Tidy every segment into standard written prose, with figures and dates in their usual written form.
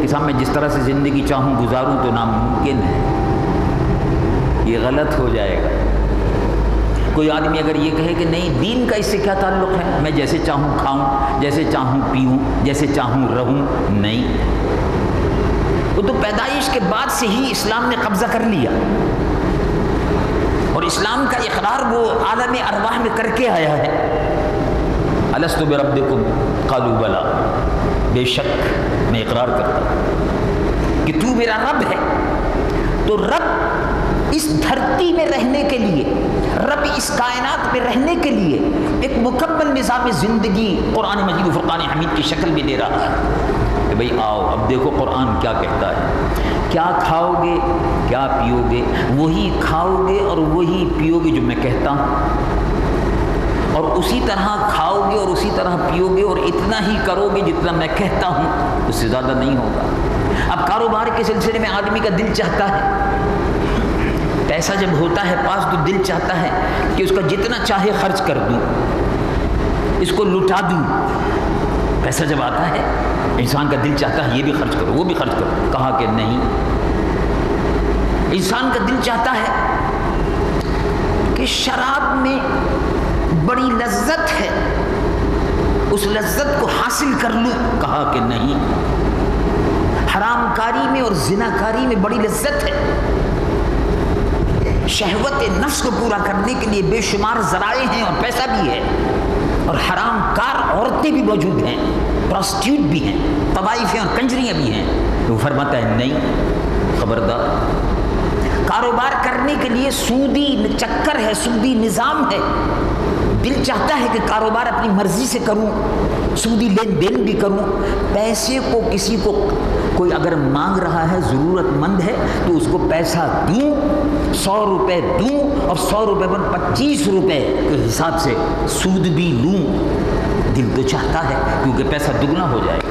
کہ صاحب میں جس طرح سے زندگی چاہوں گزاروں تو ناممکن ہے، یہ غلط ہو جائے گا۔ کوئی آدمی اگر یہ کہے کہ نہیں دین کا اس سے کیا تعلق ہے، میں جیسے چاہوں کھاؤں، جیسے چاہوں پیوں، جیسے چاہوں رہوں، نہیں، وہ تو پیدائش کے بعد سے ہی اسلام نے قبضہ کر لیا، اور اسلام کا اقرار وہ عالم ارواح میں کر کے آیا ہے۔ الست بربکم قالوا بلا، بے شک میں اقرار کرتا ہوں کہ تو میرا رب ہے۔ تو رب اس دھرتی میں رہنے کے لیے، رب اس کائنات میں رہنے کے لیے ایک مکمل نظام زندگی قرآن مجید و فرقان حمید کی شکل میں دے رہا ہے کہ بھئی آؤ اب دیکھو قرآن کیا کہتا ہے، کیا کھاؤ گے کیا پیو گے، وہی کھاؤ گے اور وہی پیو گے جو میں کہتا ہوں، اور اسی طرح کھاؤ گے اور اسی طرح پیو گے اور اتنا ہی کرو گے جتنا میں کہتا ہوں، اس سے زیادہ نہیں ہوگا۔ اب کاروبار کے سلسلے میں آدمی کا دل چاہتا ہے، پیسہ جب ہوتا ہے پاس تو دل چاہتا ہے کہ اس کا جتنا چاہے خرچ کر دوں، اس کو لٹا دوں۔ پیسہ جب آتا ہے انسان کا دل چاہتا ہے یہ بھی خرچ کرو وہ بھی خرچ کرو، کہا کہ نہیں۔ انسان کا دل چاہتا ہے کہ شراب میں بڑی لذت ہے، اس لذت کو حاصل کر لوں، کہا کہ نہیں۔ حرام کاری میں اور زنا کاری میں بڑی لذت ہے، شہوت نفس کو پورا کرنے کے لیے بے شمار ذرائع ہیں اور پیسہ بھی ہے، اور حرام کار عورتیں بھی موجود ہیں، پراسٹیوٹ بھی ہیں، طوائفیں اور کنجریاں بھی ہیں۔ تو وہ فرماتا ہے نہیں، خبردار۔ کاروبار کرنے کے لیے سودی چکر ہے، سودی نظام ہے، دل چاہتا ہے کہ کاروبار اپنی مرضی سے کروں، سودی لین دین بھی کروں، پیسے کو کسی کو کوئی اگر مانگ رہا ہے ضرورت مند ہے تو اس کو پیسہ دوں، 100 روپے دوں اور 100 روپے پر 25 روپے کے حساب سے سود بھی لوں۔ دل تو چاہتا ہے کیونکہ پیسہ دگنا ہو جائے گا،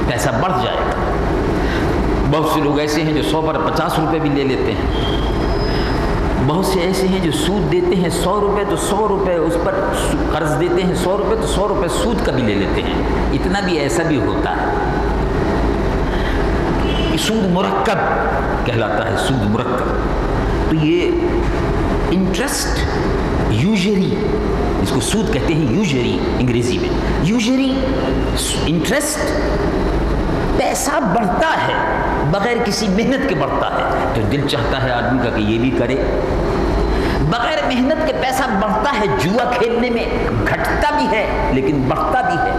پیسہ بڑھ جائے گا۔ بہت سے لوگ ایسے ہیں جو 100 پر 50 روپے بھی لے لیتے ہیں، بہت سے ایسے ہیں جو سود دیتے ہیں 100 روپے تو 100 روپے اس پر قرض دیتے ہیں، 100 روپے تو 100 روپے سود کا بھی لے لیتے ہیں۔ اتنا بھی ایسا بھی ہوتا ہے، سود مرکب کہلاتا ہے، سود مرکب۔ تو یہ انٹرسٹ یوزری، اس کو سود کہتے ہیں یوزری انگریزی میں، یوزری انٹرسٹ، پیسہ بڑھتا ہے بغیر کسی محنت کے بڑھتا ہے، تو دل چاہتا ہے آدمی کا کہ یہ بھی کرے۔ بغیر محنت کے پیسہ بڑھتا ہے، جوا کھیلنے میں گھٹتا بھی ہے لیکن بڑھتا بھی ہے۔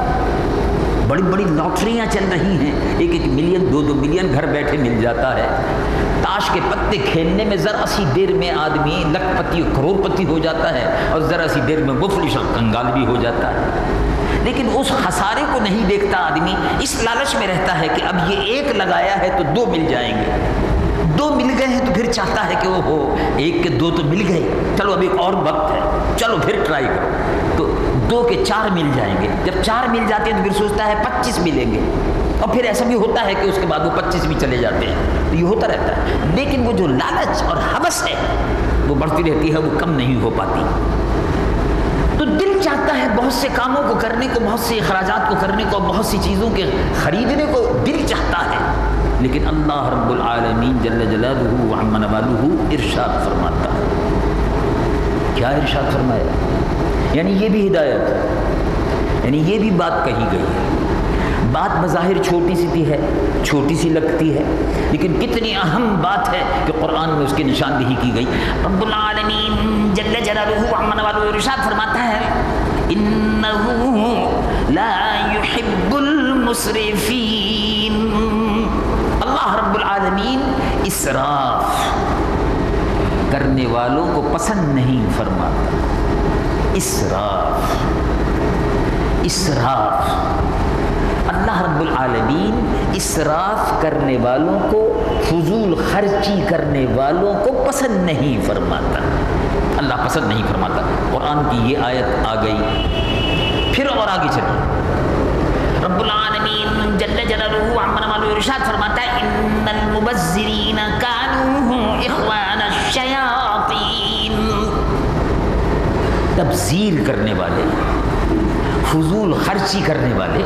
بڑی بڑی لاٹریاں چل رہی ہیں، 1-1 ملین 2-2 ملین گھر بیٹھے مل جاتا ہے۔ تاش کے پتے کھیلنے میں ذرا سی دیر میں آدمی لکھ پتی کروڑ پتی ہو جاتا ہے، اور ذرا سی دیر میں مفلس اور کنگال بھی ہو جاتا ہے۔ لیکن اس خسارے کو نہیں دیکھتا آدمی، اس لالچ میں رہتا ہے کہ اب یہ 1 لگایا ہے تو 2 مل جائیں گے، 2 مل گئے ہیں تو پھر چاہتا ہے کہ وہ ہو 1 کے 2 تو مل گئے، چلو اب ایک اور وقت ہے، چلو پھر ٹرائی کرو، تو 2 کے 4 مل جائیں گے۔ جب 4 مل جاتے ہیں تو پھر سوچتا ہے 25 ملیں گے، اور پھر ایسا بھی ہوتا ہے کہ اس کے بعد وہ 25 بھی چلے جاتے ہیں، تو یہ ہوتا رہتا ہے۔ لیکن وہ جو لالچ اور ہوس ہے وہ بڑھتی رہتی ہے، وہ کم نہیں ہو پاتی۔ تو دل چاہتا ہے بہت سے کاموں کو کرنے کو، بہت سے اخراجات کو کرنے کو، بہت سی چیزوں کے خریدنے کو دل چاہتا ہے، لیکن اللہ رب العالمین جل جلالہ وعم نوالہ ارشاد فرماتا ہے۔ کیا ارشاد فرمایا؟ یعنی یہ بھی ہدایت ہے، یعنی یہ بھی بات کہی گئی ہے۔ بات بظاہر چھوٹی سی ہے، چھوٹی سی لگتی ہے، لیکن کتنی اہم بات ہے کہ قرآن میں اس کی نشاندہی کی گئی۔ رب العالمین جل جلالہ وعم نوالہ ارشاد فرماتا ہے انہ لا يحب المسرفین۔ اللہ رب العالمین اسراف کرنے والوں کو پسند نہیں فرماتا۔ اسراف، اسراف، اللہ رب العالمین اسراف کرنے والوں کو، فضول خرچی کرنے والوں کو پسند نہیں فرماتا، اللہ پسند نہیں فرماتا۔ قرآن کی یہ آیت آ گئی، پھر اور آگے چلیے۔ رب العالمین جل جلالہ وعم نوالہ ارشاد فرماتا ہے ان المبذرین کانوا اخوان الشیاطین۔ تبذیر کرنے والے، فضول خرچی کرنے والے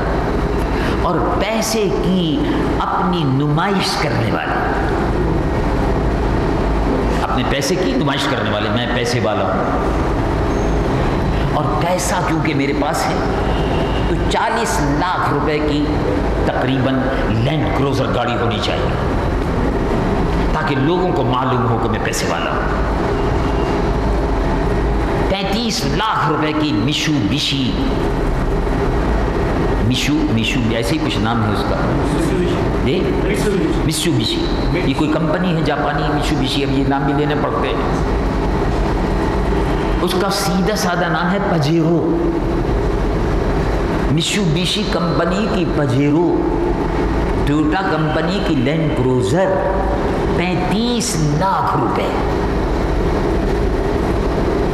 اور پیسے کی اپنی نمائش کرنے والے، اپنے پیسے کی نمائش کرنے والے، میں پیسے والا ہوں، اور پیسہ کیونکہ میرے پاس ہے تو 40 لاکھ روپے کی تقریباً لینڈ کروزر گاڑی ہونی چاہیے تاکہ لوگوں کو معلوم ہو کہ میں پیسے والا ہوں۔ 35 لاکھ روپے کی میشو ایسے ہی کچھ نام ہے اس کا، میشو یہ کوئی کمپنی ہے جاپانی، میشو اب یہ نام بھی لینے پڑتے ہیں۔ اس کا سیدھا سادہ نام ہے پجیرو، میشو کمپنی کی پجیرو، ٹویوٹا کمپنی کی لینڈ کروزر، 35 لاکھ روپے۔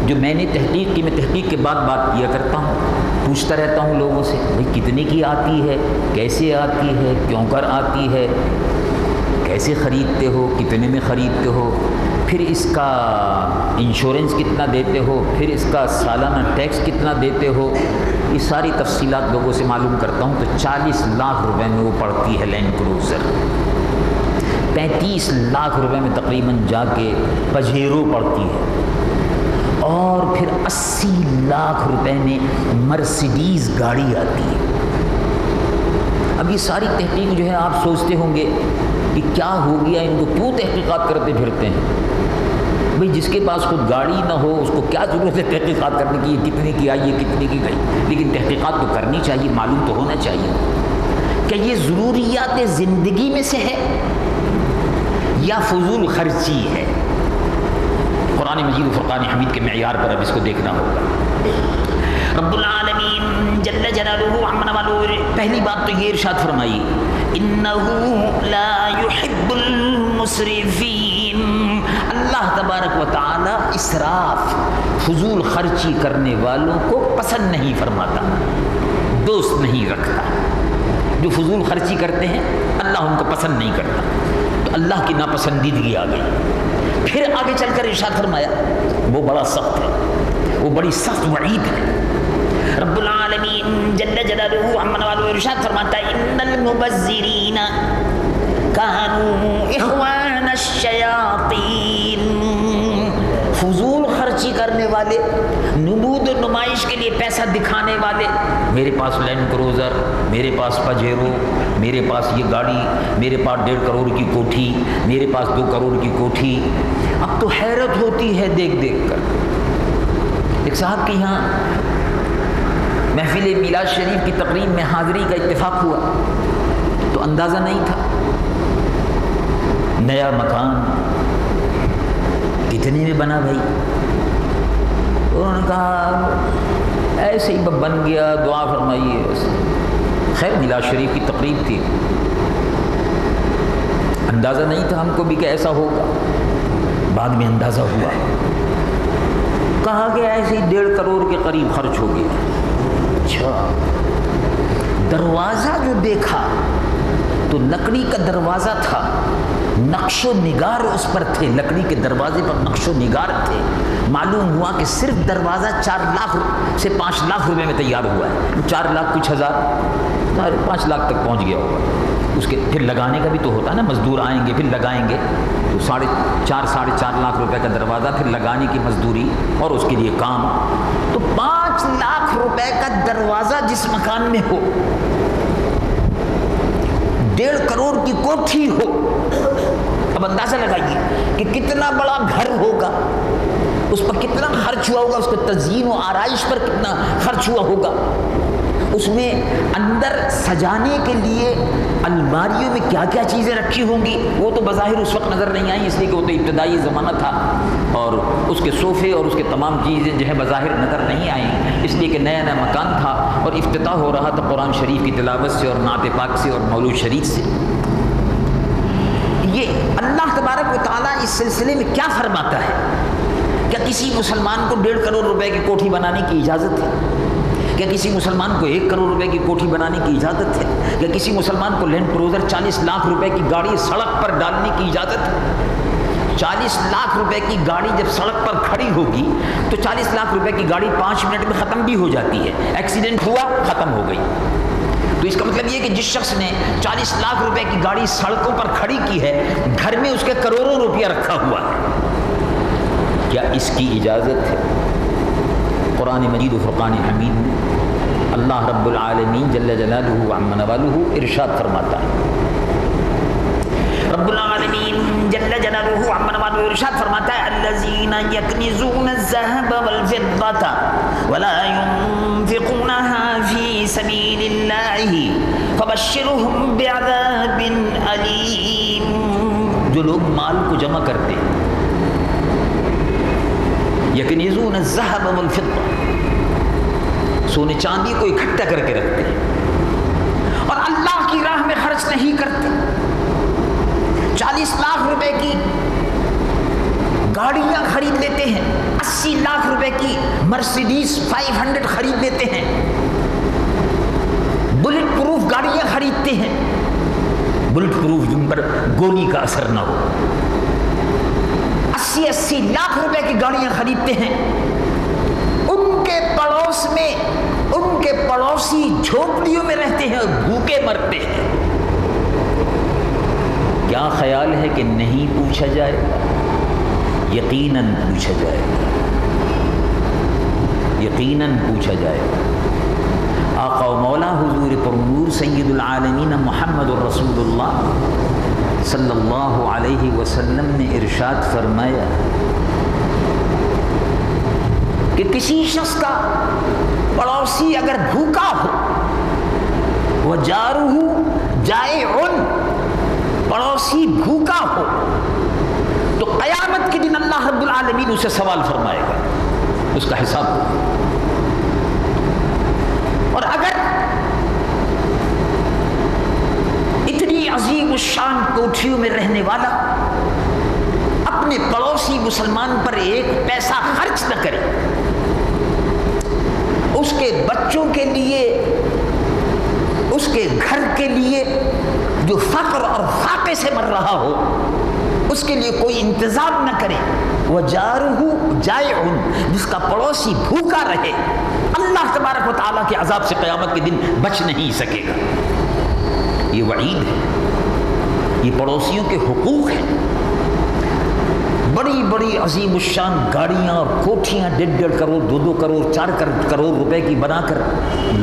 جو میں نے تحقیق کی، میں تحقیق کے بعد بات کیا کرتا ہوں، پوچھتا رہتا ہوں لوگوں سے، بھئی کتنے کی آتی ہے، کیسے آتی ہے، کیوں کر آتی ہے، کیسے خریدتے ہو، کتنے میں خریدتے ہو، پھر اس کا انشورنس کتنا دیتے ہو، پھر اس کا سالانہ ٹیکس کتنا دیتے ہو، یہ ساری تفصیلات لوگوں سے معلوم کرتا ہوں۔ تو 40 لاکھ روپے میں وہ پڑتی ہے لینڈ کروزر، 35 لاکھ روپے میں تقریباً جا کے پجیرو پڑتی ہے، اور پھر 80 لاکھ روپے میں مرسیڈیز گاڑی آتی ہے۔ اب یہ ساری تحقیق جو ہے آپ سوچتے ہوں گے کہ کیا ہو گیا ان کو، کیوں تحقیقات کرتے پھرتے ہیں؟ بھئی جس کے پاس خود گاڑی نہ ہو اس کو کیا ضرورت ہے تحقیقات کرنے کی، یہ کتنے کی آئی، یہ کتنے کی گئی؟ لیکن تحقیقات تو کرنی چاہیے، معلوم تو ہونا چاہیے کہ یہ ضروریات زندگی میں سے ہے یا فضول خرچی ہے۔ قرآن مجید و فرقان حمید کے معیار پر اب اس کو دیکھنا ہوگا۔ رب العالمین جل جلالہ عمن والو پہلی بات تو یہ ارشاد فرمائی، انہ لا يحب المسرفین، اللہ تبارک و تعالی اسراف، فضول خرچی کرنے والوں کو پسند نہیں فرماتا، دوست نہیں رکھتا۔ جو فضول خرچی کرتے ہیں اللہ ان کو پسند نہیں کرتا، تو اللہ کی ناپسندیدگی آ گئی۔ پھر آگے چل کر ارشاد فرمایا، وہ بڑا سخت ہے، وہ بڑی سخت وعید ہے۔ رب العالمین جل جلالہ عمن والو ارشاد فرماتا ہے، ان المبذرین کانوا اخوان الشیاطین، فضول خرچی کرنے والے، نمود و نمائش کے لیے پیسہ دکھانے والے، میرے پاس لینڈ کروزر، میرے پاس پجیرو، میرے پاس یہ گاڑی، میرے پاس 1.5 کروڑ کی کوٹھی، میرے پاس 2 کروڑ کی کوٹھی۔ اب تو حیرت ہوتی ہے دیکھ دیکھ کر۔ ایک صاحب کے یہاں محفل میلاد شریف کی تقریب میں حاضری کا اتفاق ہوا تو اندازہ نہیں تھا، نیا مکان کتنے میں بنا بھائی؟ انہوں نے کہا ایسے ہی بن گیا، دعا فرمائیے۔ خیر میلاد شریف کی تقریب تھی، اندازہ نہیں تھا ہم کو بھی کہ ایسا ہوگا، بعد میں اندازہ ہوا، کہا کہ ایسے ہی 1.5 کروڑ کے قریب خرچ ہو گیا۔ اچھا، دروازہ جو دیکھا تو لکڑی کا دروازہ تھا، نقش و نگار اس پر تھے، لکڑی کے دروازے پر نقش و نگار تھے۔ معلوم ہوا کہ صرف دروازہ 4 لاکھ سے 5 لاکھ روپے میں تیار ہوا ہے، 4 لاکھ کچھ ہزار، 5 لاکھ تک پہنچ گیا ہوگا۔ اس کے پھر لگانے کا بھی تو ہوتا ہے نا، مزدور آئیں گے پھر لگائیں گے، تو 4.5 لاکھ روپے کا دروازہ، پھر لگانے کی مزدوری اور اس کے لیے کام، تو 5 لاکھ روپے کا دروازہ جس مکان میں ہو، 1.5 کروڑ کی کوٹھی ہو، اب اندازہ لگائیے کہ کتنا بڑا گھر ہوگا، اس پر کتنا خرچ ہوا ہوگا، اس کے تزئین و آرائش پر کتنا خرچ ہوا ہوگا، اس میں اندر سجانے کے لیے الماریوں میں کیا کیا چیزیں رکھی ہوں گی، وہ تو بظاہر اس وقت نظر نہیں آئیں، اس لیے کہ وہ تو ابتدائی زمانہ تھا، اور اس کے صوفے اور اس کے تمام چیزیں جو ہے بظاہر نظر نہیں آئیں، اس لیے کہ نیا نیا مکان تھا اور افتتاح ہو رہا تھا قرآن شریف کی تلاوت سے اور نعت پاک سے اور مولود شریف سے۔ یہ اللہ تبارک و تعالیٰ اس سلسلے میں کیا فرماتا ہے؟ کیا کسی مسلمان کو 1.5 کروڑ روپے کی کوٹھی بنانے کی اجازت ہے؟ کیا کسی مسلمان کو 1 کروڑ روپے کی کوٹھی بنانے کی اجازت ہے؟ کیا کسی مسلمان کو لینڈ کروزر 40 لاکھ روپے کی گاڑی سڑک پر ڈالنے کی اجازت ہے؟ 40 لاکھ روپے کی گاڑی جب سڑک پر کھڑی ہوگی تو 40 لاکھ روپے کی گاڑی 5 منٹ میں ختم بھی ہو جاتی ہے، ایکسیڈنٹ ہوا ختم ہو گئی۔ تو اس کا مطلب یہ کہ جس شخص نے 40 لاکھ روپے کی گاڑی سڑکوں پر کھڑی کی ہے، گھر میں اس کے کروڑوں روپیہ رکھا ہوا ہے، کیا اس کی اجازت ہے؟ قرآن مجید و فرقان حمید میں اللہ رب العالمین جل جلالہ وعم نوالہ ارشاد فرماتا ہے، رب العالمین جل جلالہ وعم نوالہ ارشاد فرماتا ہے الذین یکنزون الذهب والفضة ولا ينفقونها في سبیل اللہ فبشرهم بعذاب علیم، جو لوگ مال کو جمع کرتے ہیں، یکنزون الذهب والفضة، سونے چاندی کو اکٹھا کر کے رکھتے ہیں اور اللہ کی راہ میں خرچ نہیں کرتے، 40 لاکھ روپے کی گاڑیاں خرید لیتے ہیں، 80 لاکھ روپے کی مرسیڈیز 500 خرید لیتے ہیں، بلٹ پروف گاڑیاں خریدتے ہیں، بلٹ پروف جن پر گولی کا اثر نہ ہو، 80 لاکھ روپے کی گاڑیاں خریدتے ہیں، ان کے پڑوس میں ان کے پڑوسی جھونپڑیوں میں رہتے ہیں اور بھوکے مرتے ہیں، کیا خیال ہے کہ نہیں پوچھا جائے گا؟ یقیناً پوچھا جائے گا، یقیناً پوچھا جائے گا۔ آقا و مولا حضور پرنور سید العالمین محمد الرسول اللہ صلی اللہ علیہ وسلم نے ارشاد فرمایا کہ کسی شخص کا پڑوسی اگر بھوکا ہو، وَجَارُهُ جَائِعٌ، پڑوسی بھوکا ہو تو قیامت کے دن اللہ رب العالمین اسے سوال فرمائے گا، اس کا حساب ہوگا۔ اور اگر اتنی عظیم الشان کوٹھیوں میں رہنے والا اپنے پڑوسی مسلمان پر ایک پیسہ خرچ نہ کرے، اس کے بچوں کے لیے، اس کے گھر کے لیے جو فقر اور فاقے سے مر رہا ہو، اس کے لیے کوئی انتظام نہ کرے، وَجَارُهُ جَائِعٌ، جس کا پڑوسی بھوکا رہے، اللہ تبارک و تعالیٰ کے عذاب سے قیامت کے دن بچ نہیں سکے گا۔ یہ وعید ہے، یہ پڑوسیوں کے حقوق ہیں۔ بڑی بڑی عظیم الشان گاڑیاں اور کوٹھیاں 1.5 کروڑ 2 کروڑ 4 کروڑ روپے کی بنا کر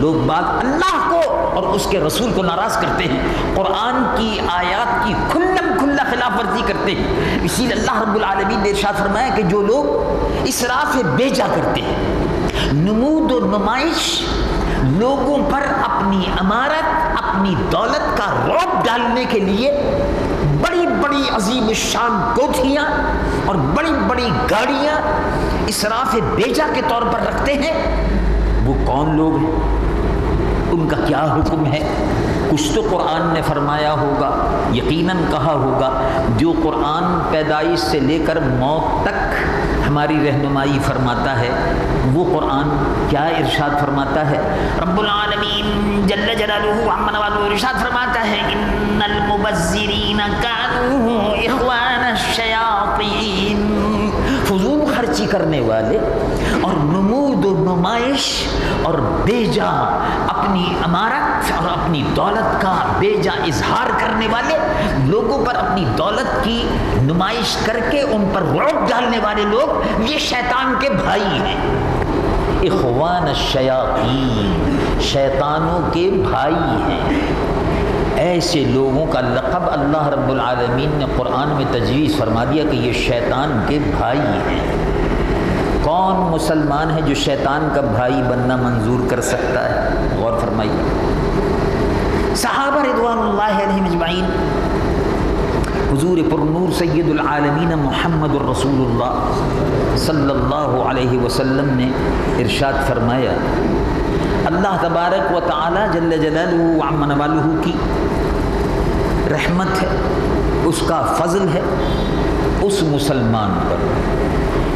لوگ باغ اللہ کو اور اس کے رسول کو ناراض کرتے ہیں، قرآن کی آیات کی کھلم کھلا خلاف ورزی کرتے ہیں۔ اسی لیے اللہ رب العالمین نے ارشاد فرمایا کہ جو لوگ اسراف بیجا کرتے ہیں، نمود و نمائش، لوگوں پر اپنی امارت، اپنی دولت کا رعب ڈالنے کے لیے بڑی بڑی عظیم الشان کوٹھیاں اور بڑی بڑی گاڑیاں اسراف بیجا کے طور پر رکھتے ہیں، وہ کون لوگ ہیں؟ ان کا کیا حکم ہے؟ کچھ تو قرآن نے فرمایا ہوگا، یقیناً کہا ہوگا، جو قرآن پیدائش سے لے کر موت تک ہماری رہنمائی فرماتا ہے، وہ قرآن کیا ارشاد فرماتا ہے؟ رب العالمین جل جلالہ وعم نوالہ ارشاد فرماتا ہے ان المبذرین کانوا اخوان الشیاطین، فضول خرچی کرنے والے اور نمود و نمائش اور بیجا اپنی امارت اور اپنی دولت کا بیجا اظہار کرنے والے، لوگوں پر اپنی دولت کی نمائش کر کے ان پر رعب ڈالنے والے لوگ، یہ شیطان کے بھائی ہیں۔ اخوان الشیاطین، شیطانوں کے بھائی ہیں۔ ایسے لوگوں کا لقب اللہ رب العالمین نے قرآن میں تجویز فرما دیا کہ یہ شیطان کے بھائی ہیں۔ کون مسلمان ہے جو شیطان کا بھائی بننا منظور کر سکتا ہے؟ غور فرمائیے۔ صحابہ رضوان اللہ علیہم اجمعین، حضور پرنور سید العالمین محمد الرسول اللہ صلی اللہ علیہ وسلم نے ارشاد فرمایا، اللہ تبارک و تعالی جل جلالہ وعم نوالہ کی رحمت ہے، اس کا فضل ہے اس مسلمان پر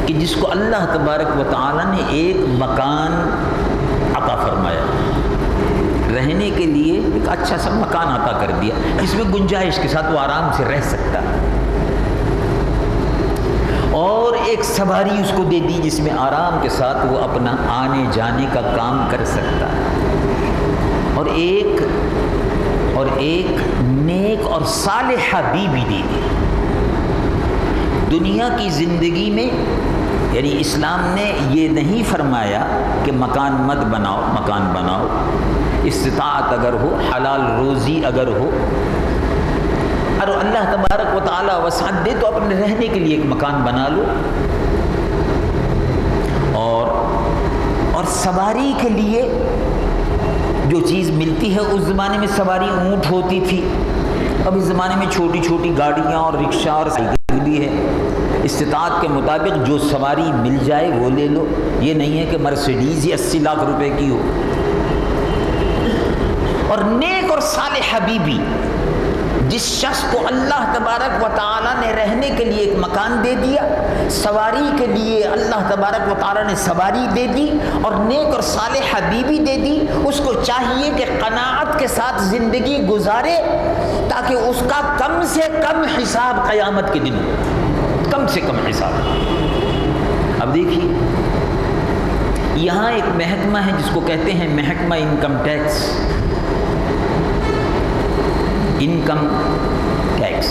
کہ جس کو اللہ تبارک و تعالی نے ایک مکان عطا فرمایا، رہنے کے لیے ایک اچھا سا مکان عطا کر دیا، جس میں گنجائش کے ساتھ وہ آرام سے رہ سکتا ہے، اور ایک سواری اس کو دے دی جس میں آرام کے ساتھ وہ اپنا آنے جانے کا کام کر سکتا ہے۔ اور ایک نیک اور صالحہ بیوی دے دی۔ دنیا کی زندگی میں یعنی اسلام نے یہ نہیں فرمایا کہ مکان مت بناؤ، مکان بناؤ، استطاعت اگر ہو، حلال روزی اگر ہو، اور اللہ تبارک و تعالیٰ وسعت دے تو اپنے رہنے کے لیے ایک مکان بنا لو۔ اور سواری کے لیے جو چیز ملتی ہے، اس زمانے میں سواری اونٹ ہوتی تھی، اب اس زمانے میں چھوٹی چھوٹی گاڑیاں اور رکشہ اور سائیکل بھی ہے۔ استطاعت کے مطابق جو سواری مل جائے وہ لے لو، یہ نہیں ہے کہ مرسیڈیز ہی 80 لاکھ روپے کی ہو۔ اور نیک اور صالحہ بیوی، جس شخص کو اللہ تبارک و تعالیٰ نے رہنے کے لیے ایک مکان دے دیا، سواری کے لیے اللہ تبارک و تعالیٰ نے سواری دے دی اور نیک اور صالحہ بیوی دے دی، اس کو چاہیے کہ قناعت کے ساتھ زندگی گزارے تاکہ اس کا کم سے کم حساب قیامت کے دن ہو، کم سے کم حساب۔ اب دیکھیے یہاں ایک محکمہ ہے جس کو کہتے ہیں محکمہ انکم ٹیکس، انکم ٹیکس،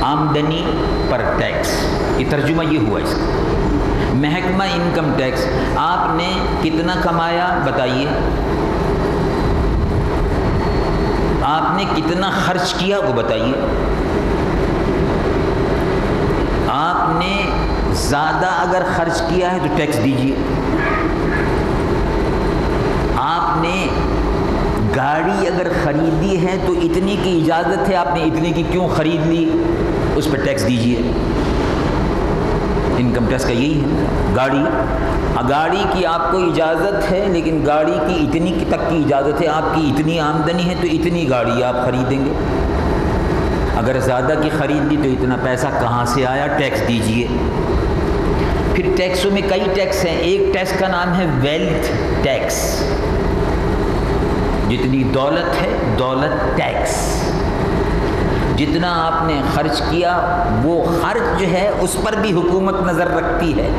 آمدنی پر ٹیکس، یہ ترجمہ یہ ہوا اس کا، محکمہ انکم ٹیکس۔ آپ نے کتنا کمایا بتائیے، آپ نے کتنا خرچ کیا وہ بتائیے، آپ نے زیادہ اگر خرچ کیا ہے تو ٹیکس دیجیے، آپ نے گاڑی اگر خریدی ہے تو اتنے کی اجازت ہے، آپ نے اتنے کی کیوں خرید لی، اس پہ ٹیکس دیجیے۔ انکم ٹیکس کا یہی ہے، گاڑی کی آپ کو اجازت ہے لیکن گاڑی کی اتنی تک کی اجازت ہے، آپ کی اتنی آمدنی ہے تو اتنی گاڑی آپ خریدیں گے، اگر زیادہ کی خرید لی تو اتنا پیسہ کہاں سے آیا، ٹیکس دیجیے۔ پھر ٹیکسوں میں کئی ٹیکس ہیں، ایک ٹیکس کا نام ہے ویلتھ ٹیکس، جتنی دولت ہے دولت ٹیکس، جتنا آپ نے خرچ کیا وہ خرچ جو ہے اس پر بھی حکومت نظر رکھتی ہے،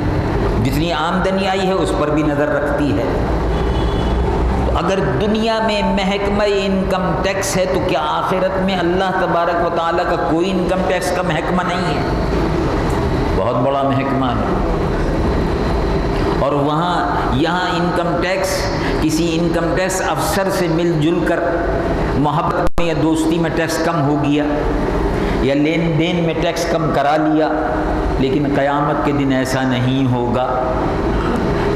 جتنی آمدنی آئی ہے اس پر بھی نظر رکھتی ہے۔ تو اگر دنیا میں محکمہ انکم ٹیکس ہے تو کیا آخرت میں اللہ تبارک و تعالیٰ کا کوئی انکم ٹیکس کا محکمہ نہیں ہے؟ بہت بڑا محکمہ ہے۔ اور یہاں انکم ٹیکس کسی انکم ٹیکس افسر سے مل جل کر محبت میں یا دوستی میں ٹیکس کم ہو گیا یا لین دین میں ٹیکس کم کرا لیا، لیکن قیامت کے دن ایسا نہیں ہوگا۔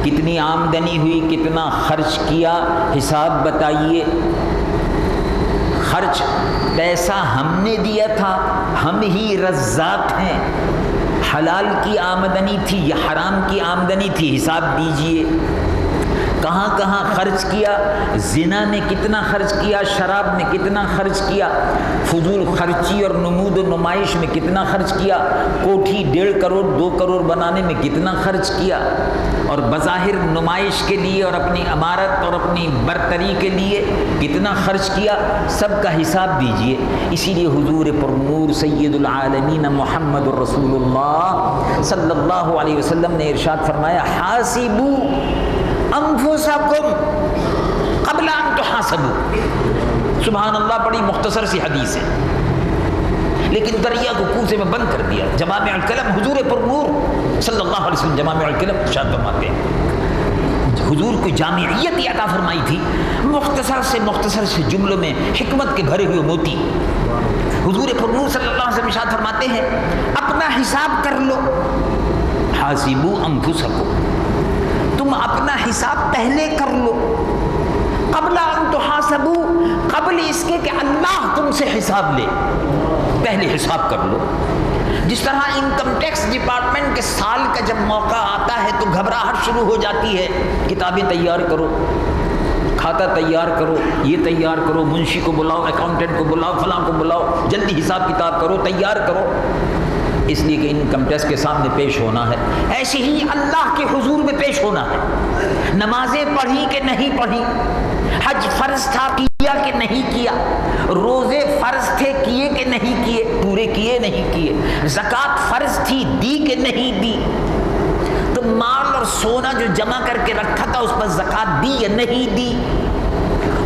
کتنی آمدنی ہوئی، کتنا خرچ کیا، حساب بتائیے۔ خرچ پیسہ ہم نے دیا تھا، ہم ہی رزاق ہیں، حلال کی آمدنی تھی یا حرام کی آمدنی تھی، حساب دیجئے۔ کہاں کہاں خرچ کیا، زنا میں کتنا خرچ کیا، شراب میں کتنا خرچ کیا، فضول خرچی اور نمود و نمائش میں کتنا خرچ کیا، کوٹھی 1.5 کروڑ 2 کروڑ بنانے میں کتنا خرچ کیا، اور بظاہر نمائش کے لیے اور اپنی عمارت اور اپنی برتری کے لیے کتنا خرچ کیا، سب کا حساب دیجئے۔ اسی لیے حضور پر نور سید العالمین محمد الرسول اللہ صلی اللہ علیہ وسلم نے ارشاد فرمایا، حاسبو انفسکم قبل ان تحاسبوا۔ سبحان اللہ، بڑی مختصر سی حدیث ہے لیکن دریا کو کوزے میں بند کر دیا۔ جوامع الکلم، حضور پر نور صلی اللہ علیہ وسلم جوامع الکلم ارشاد فرماتے ہیں، حضور کو جامعیت عطا فرمائی تھی، مختصر سے جملوں میں حکمت کے بھرے ہوئے موتی۔ حضور پر نور صلی اللہ علیہ وسلم ارشاد فرماتے ہیں، اپنا حساب کر لو، حاسبوا انفسکم، تم اپنا حساب پہلے کر لو، قبل ان تحاسبوا، قبل اس کے کہ اللہ تم سے حساب لے، پہلے حساب کر لو۔ جس طرح انکم ٹیکس ڈپارٹمنٹ کے سال کا جب موقع آتا ہے تو گھبراہٹ شروع ہو جاتی ہے، کتابیں تیار کرو، کھاتا تیار کرو، یہ تیار کرو، منشی کو بلاؤ، اکاؤنٹنٹ کو بلاؤ، فلاں کو بلاؤ، جلدی حساب کتاب کرو، تیار کرو، اس لیے کہ انکم ٹیکس کے سامنے پیش ہونا ہے۔ ایسے ہی اللہ کے حضور میں پیش ہونا ہے، نمازیں پڑھی کہ نہیں پڑھی، حج فرض تھا کیا کہ نہیں کیا، روزے فرض تھے کیے کہ نہیں کیے، پورے کیے نہیں کیے، زکوٰۃ فرض تھی دی کہ نہیں دی، تو مال اور سونا جو جمع کر کے رکھا تھا اس پر زکوٰۃ دی یا نہیں دی،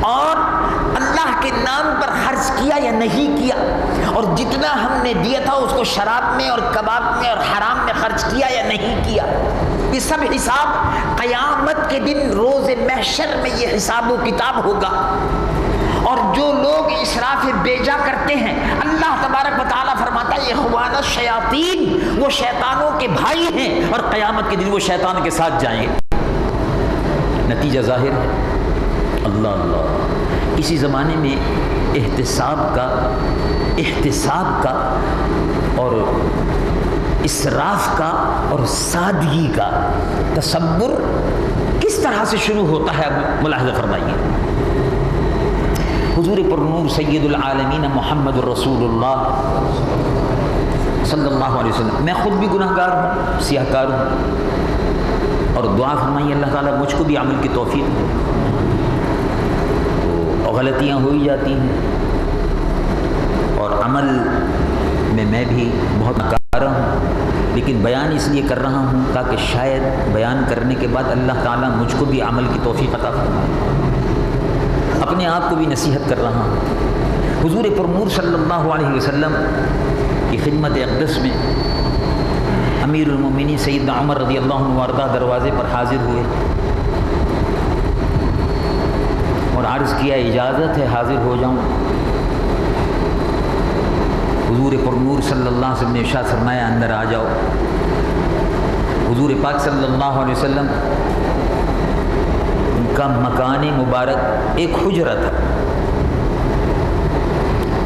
اور اللہ کے نام پر خرچ کیا یا نہیں کیا، اور جتنا ہم نے دیا تھا اس کو شراب میں اور کباب میں اور حرام میں خرچ کیا یا نہیں کیا، یہ سب حساب قیامت کے دن روز محشر میں یہ حساب و کتاب ہوگا۔ اور جو لوگ اسراف بیجا کرتے ہیں، اللہ تبارک و تعالیٰ فرماتا ہے اخوان الشیاطین، وہ شیطانوں کے بھائی ہیں اور قیامت کے دن وہ شیطان کے ساتھ جائیں گے۔ نتیجہ ظاہر ہے، اللہ اللہ، اسی زمانے میں احتساب کا اور اسراف کا اور سادگی کا تصور کس طرح سے شروع ہوتا ہے، اب ملاحظہ فرمائیے۔ حضور پر نور سید العالمین محمد الرسول اللہ صلی اللہ علیہ وسلم، میں خود بھی گناہ گار ہوں، سیاہ کار ہوں، اور دعا فرمائیے اللہ تعالیٰ مجھ کو بھی عمل کی توفیق دے۔ تو غلطیاں ہو ہی جاتی ہیں، اور عمل میں بھی بہت ناکارہ ہوں، لیکن بیان اس لیے کر رہا ہوں تاکہ شاید بیان کرنے کے بعد اللہ تعالیٰ مجھ کو بھی عمل کی توفیق عطا فرمائے۔ اپنے آپ کو بھی نصیحت کر رہا ہوں۔ حضور پر نور صلی اللہ علیہ وسلم کی خدمت اقدس میں امیر المومنین سیدنا عمر رضی اللہ عنہ وارضہ دروازے پر حاضر ہوئے اور عرض کیا اجازت ہے حاضر ہو جاؤں؟ حضور پر نور صلی اللہ علیہ وسلم نے ارشاد فرمایا اندر آ جاؤ۔ حضور پاک صلی اللہ علیہ وسلم کا مکان مبارک ایک حجرہ تھا،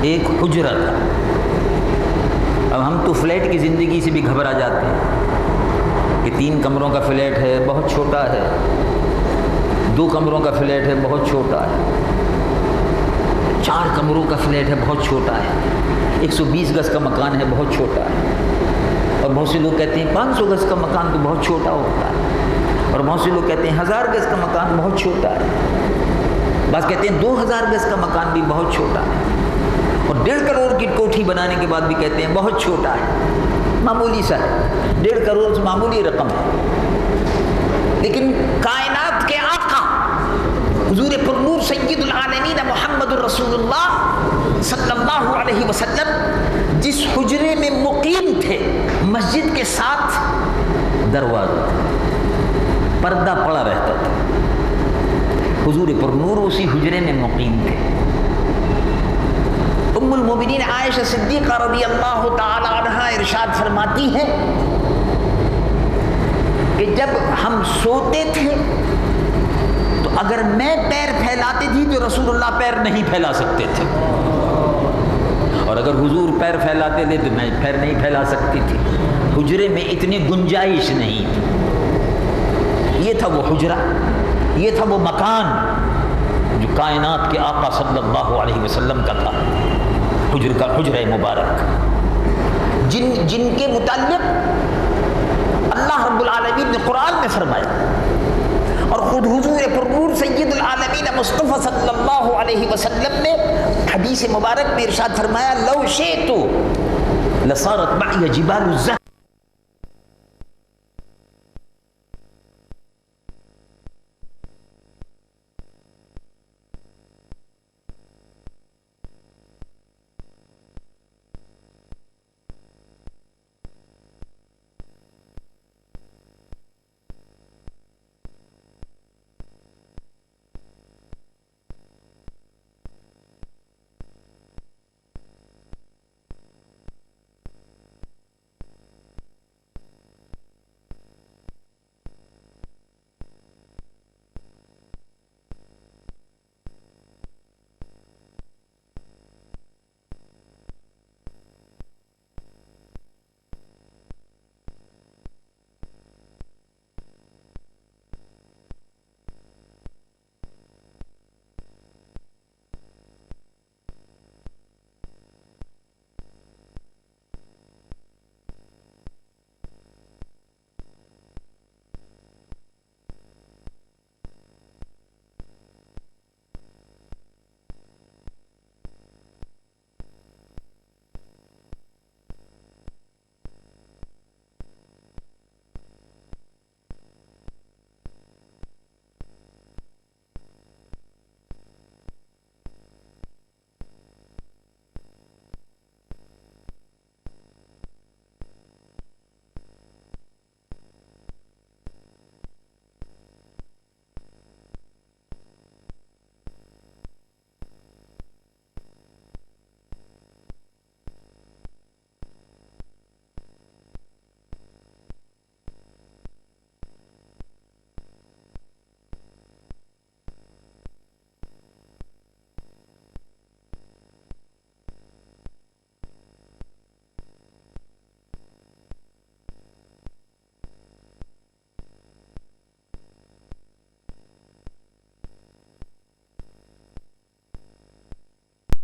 ایک حجرہ تھا۔ اب ہم تو فلیٹ کی زندگی سے بھی گھبرا جاتے ہیں کہ 3 کمروں کا فلیٹ ہے بہت چھوٹا ہے، 2 کمروں کا فلیٹ ہے بہت چھوٹا ہے، 4 کمروں کا فلیٹ ہے بہت چھوٹا ہے، 120 گز کا مکان ہے بہت چھوٹا ہے، اور بہت سے لوگ کہتے ہیں 500 گز کا مکان تو بہت چھوٹا ہوتا ہے، اور بہت سے لوگ کہتے ہیں 1000 گز کا مکان بہت چھوٹا ہے، بعض کہتے ہیں 2000 گز کا مکان بھی بہت چھوٹا ہے، اور 1.5 کروڑ کی کوٹھی بنانے کے بعد بھی کہتے ہیں بہت چھوٹا ہے، معمولی سا ہے، 1.5 کروڑ سے معمولی رقم ہے۔ لیکن کائنات کے آقا حضور پر نور سید العالمین محمد الرسول اللہ صلی اللہ علیہ وسلم جس حجرے میں مقیم تھے، مسجد کے ساتھ دروازہ تھا، پردہ پڑا رہتا تھا، حضور پر نور اسی حجرے میں مقیم تھے۔ ام المومنین عائشہ صدیقہ رضی اللہ تعالی عنہا ارشاد فرماتی ہیں کہ جب ہم سوتے تھے تو اگر میں پیر پھیلاتی تھی تو رسول اللہ پیر نہیں پھیلا سکتے تھے، اور اگر حضور پیر پھیلاتے تھے تو میں پیر نہیں پھیلا سکتی تھی، حجرے میں اتنی گنجائش نہیں تھی۔ یہ تھا وہ حجرہ، یہ تھا وہ مکان جو کائنات کے آقا صلی اللہ علیہ وسلم کا تھا، حجرہ مبارک، جن کے متعلق اللہ رب العالمین نے قرآن میں فرمایا، اور خود حضور پر نور سید العالمین مصطفیٰ صلی اللہ علیہ وسلم نے حدیث مبارک میں ارشاد فرمایا لو شئت لصارت معي جبال الذهب